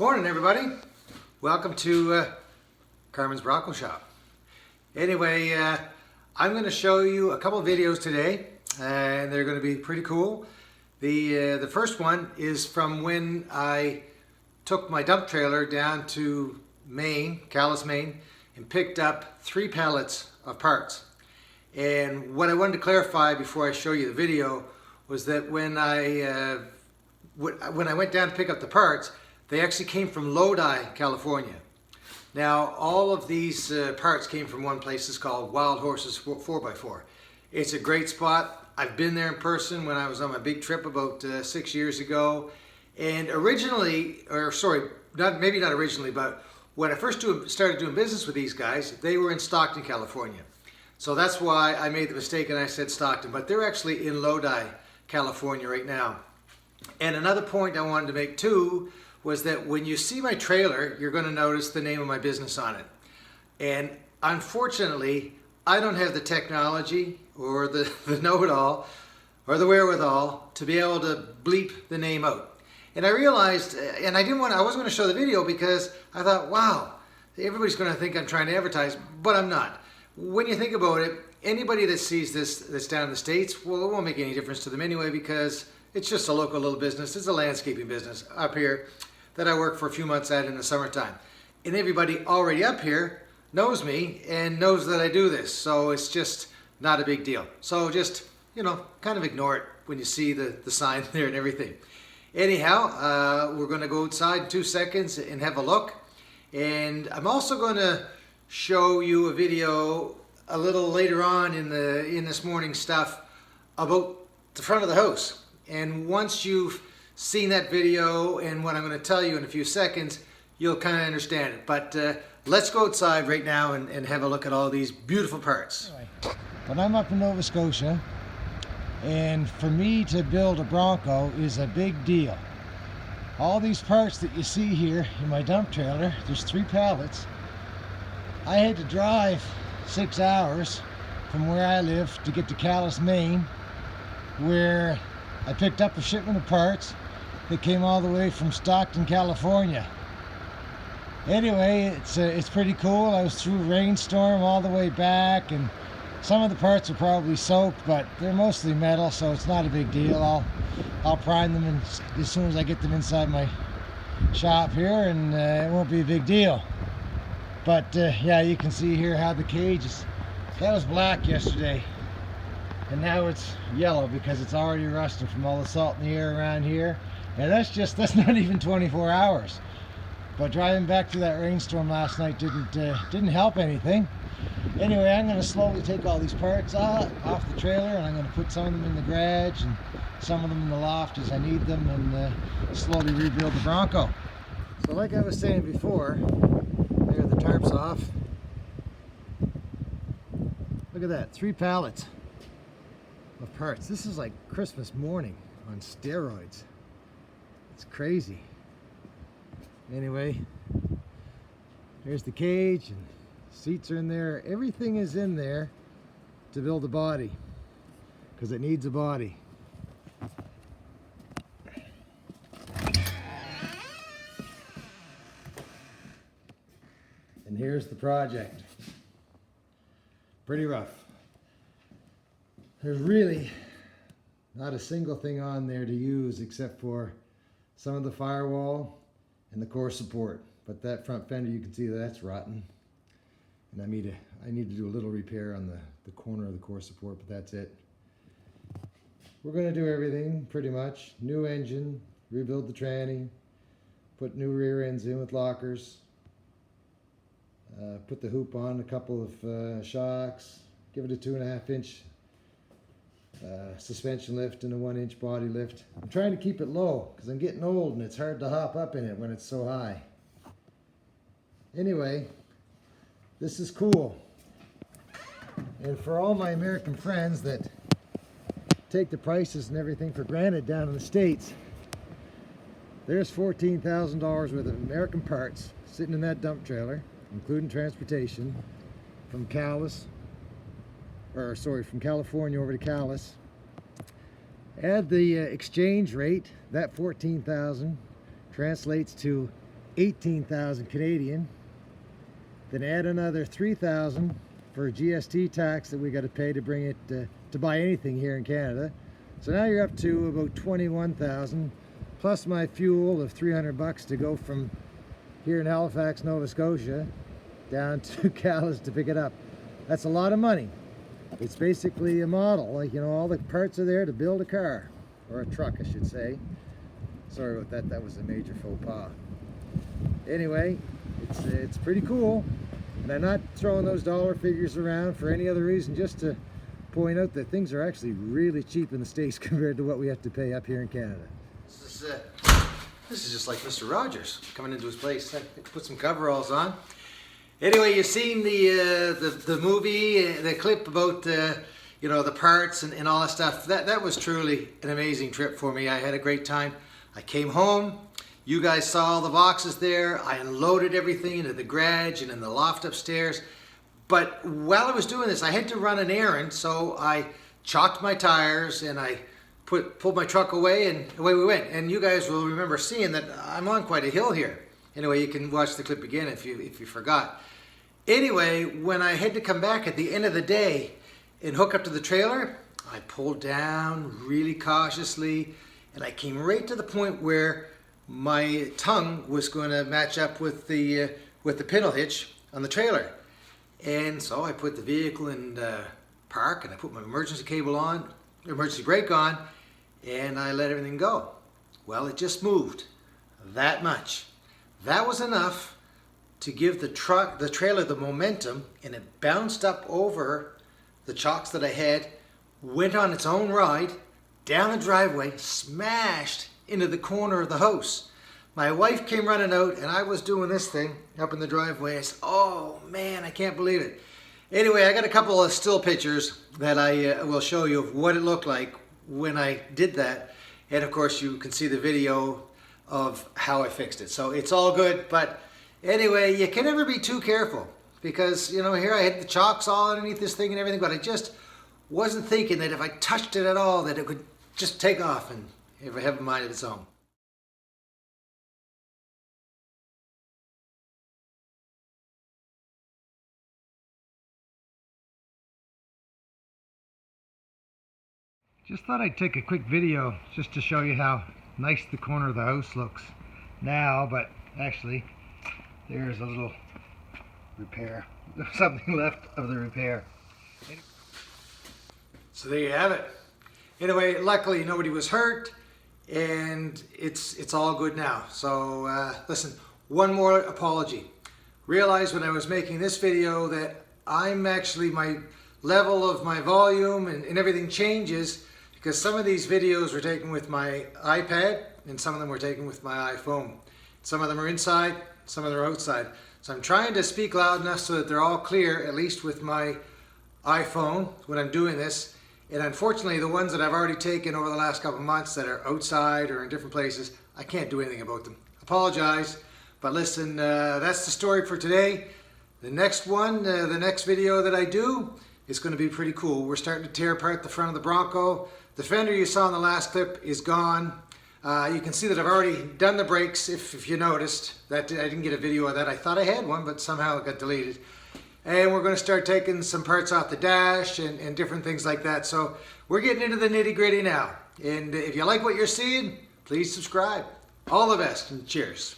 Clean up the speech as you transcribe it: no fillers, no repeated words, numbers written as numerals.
Morning, everybody. Welcome to Carmen's Bronco Shop. Anyway, I'm going to show you a couple of videos today, and they're going to be pretty cool. The first one is from when I took my dump trailer down to Maine, Calais, Maine, and picked up 3 pallets of parts. And what I wanted to clarify before I show you the video was that when I went down to pick up the parts, they actually came from Lodi, California. Now, all of these parts came from one place. It's called Wild Horses 4x4. It's a great spot. I've been there in person when I was on my big trip about 6 years ago. And originally, or sorry, maybe not originally, but when I first started doing business with these guys, they were in Stockton, California. So that's why I made the mistake and I said Stockton, but they're actually in Lodi, California right now. And another point I wanted to make too was that when you see my trailer, you're going to notice the name of my business on it. And unfortunately, I don't have the technology or the know-it-all or the wherewithal to be able to bleep the name out. And I realized, and I wasn't going to show the video because I thought, wow, everybody's going to think I'm trying to advertise, but I'm not. When you think about it, anybody that sees this that's down in the States, well, it won't make any difference to them anyway because it's just a local little business. It's a landscaping business up here that I work for a few months at in the summertime. And everybody already up here knows me and knows that I do this. So it's just not a big deal. So just, kind of ignore it when you see the sign there and everything. Anyhow, we're going to go outside in 2 seconds and have a look. And I'm also going to show you a video a little later on in this morning's stuff about the front of the house. And once you've seen that video and what I'm going to tell you in a few seconds, you'll kind of understand it. But let's go outside right now and have a look at all these beautiful parts. But I'm up in Nova Scotia, and for me to build a Bronco is a big deal. All these parts that you see here in my dump trailer, there's 3 pallets. I had to drive 6 hours from where I live to get to Calais, Maine, where I picked up a shipment of parts that came all the way from Stockton, California. Anyway, it's pretty cool. I was through a rainstorm all the way back, and some of the parts are probably soaked, but they're mostly metal, so it's not a big deal. I'll prime them as soon as I get them inside my shop here, and it won't be a big deal. But yeah, you can see here how the cage is. That was black yesterday, and now it's yellow because it's already rusted from all the salt in the air around here. And that's not even 24 hours. But driving back through that rainstorm last night didn't help anything. Anyway, I'm going to slowly take all these parts off the trailer, and I'm going to put some of them in the garage and some of them in the loft as I need them, and slowly rebuild the Bronco. So like I was saying before, there are the tarps off. Look at that, 3 pallets of parts. This is like Christmas morning on steroids. It's crazy. Anyway, here's the cage, and seats are in there. Everything is in there to build a body, because it needs a body. And here's the project. Pretty rough. There's really not a single thing on there to use except for some of the firewall and the core support. But that front fender, you can see that's rotten. And I need to do a little repair on the corner of the core support, but that's it. We're going to do everything pretty much. New engine, rebuild the tranny, put new rear ends in with lockers, put the hoop on, a couple of shocks, give it a 2.5-inch suspension lift and a 1-inch body lift. I'm trying to keep it low because I'm getting old and it's hard to hop up in it when it's so high. Anyway, this is cool. And for all my American friends that take the prices and everything for granted down in the States, there's $14,000 worth of American parts sitting in that dump trailer, including transportation, from from California over to Calais. Add the exchange rate, that $14,000 translates to 18,000 Canadian. Then add another 3,000 for GST tax that we got to pay to bring it to buy anything here in Canada. So now you're up to about 21,000, plus my fuel of 300 bucks to go from here in Halifax, Nova Scotia, down to Calais to pick it up. That's a lot of money. It's basically a model, like, you know, all the parts are there to build a car, or a truck, I should say. Sorry about that, that was a major faux pas. Anyway, it's pretty cool, and I'm not throwing those dollar figures around for any other reason, just to point out that things are actually really cheap in the States compared to what we have to pay up here in Canada. This is just like Mr. Rogers coming into his place. I put some coveralls on. Anyway, you've seen the movie, the clip about you know, the parts and all that stuff. That was truly an amazing trip for me. I had a great time. I came home. You guys saw all the boxes there. I unloaded everything into the garage and in the loft upstairs. But while I was doing this, I had to run an errand, so I chalked my tires and I pulled my truck away, and away we went. And you guys will remember seeing that I'm on quite a hill here. Anyway, you can watch the clip again if you forgot. Anyway, when I had to come back at the end of the day and hook up to the trailer, I pulled down really cautiously, and I came right to the point where my tongue was going to match up with the pintle hitch on the trailer. And so I put the vehicle in park, and I put my emergency cable on, emergency brake on, and I let everything go. Well, it just moved that much. That was enough to give the trailer the momentum, and it bounced up over the chocks that I had, went on its own ride down the driveway, smashed into the corner of the house. My wife came running out, and I was doing this thing up in the driveway. I said, oh man, I can't believe it. Anyway, I got a couple of still pictures that I will show you of what it looked like when I did that. And of course, you can see the video of how I fixed it. So it's all good, but anyway, you can never be too careful, because, you know, here I had the chocks all underneath this thing and everything, but I just wasn't thinking that if I touched it at all, that it would just take off and have a mind of its own. Just thought I'd take a quick video just to show you how nice the corner of the house looks now, but actually there's a little repair, something left of the repair. So there you have it. Anyway, luckily nobody was hurt, and it's all good now. So listen, one more apology. Realized when I was making this video that I'm actually, my level of my volume and everything changes, because some of these videos were taken with my iPad and some of them were taken with my iPhone. Some of them are inside, some of them are outside. So I'm trying to speak loud enough so that they're all clear, at least with my iPhone when I'm doing this. And unfortunately, the ones that I've already taken over the last couple of months that are outside or in different places, I can't do anything about them. Apologize, but listen, that's the story for today. The next one, the next video that I do, is going to be pretty cool. We're starting to tear apart the front of the Bronco. The fender you saw in the last clip is gone. You can see that I've already done the brakes, if you noticed. I didn't get a video of that. I thought I had one, but somehow it got deleted. And we're going to start taking some parts off the dash and different things like that. So we're getting into the nitty-gritty now. And if you like what you're seeing, please subscribe. All the best, and cheers.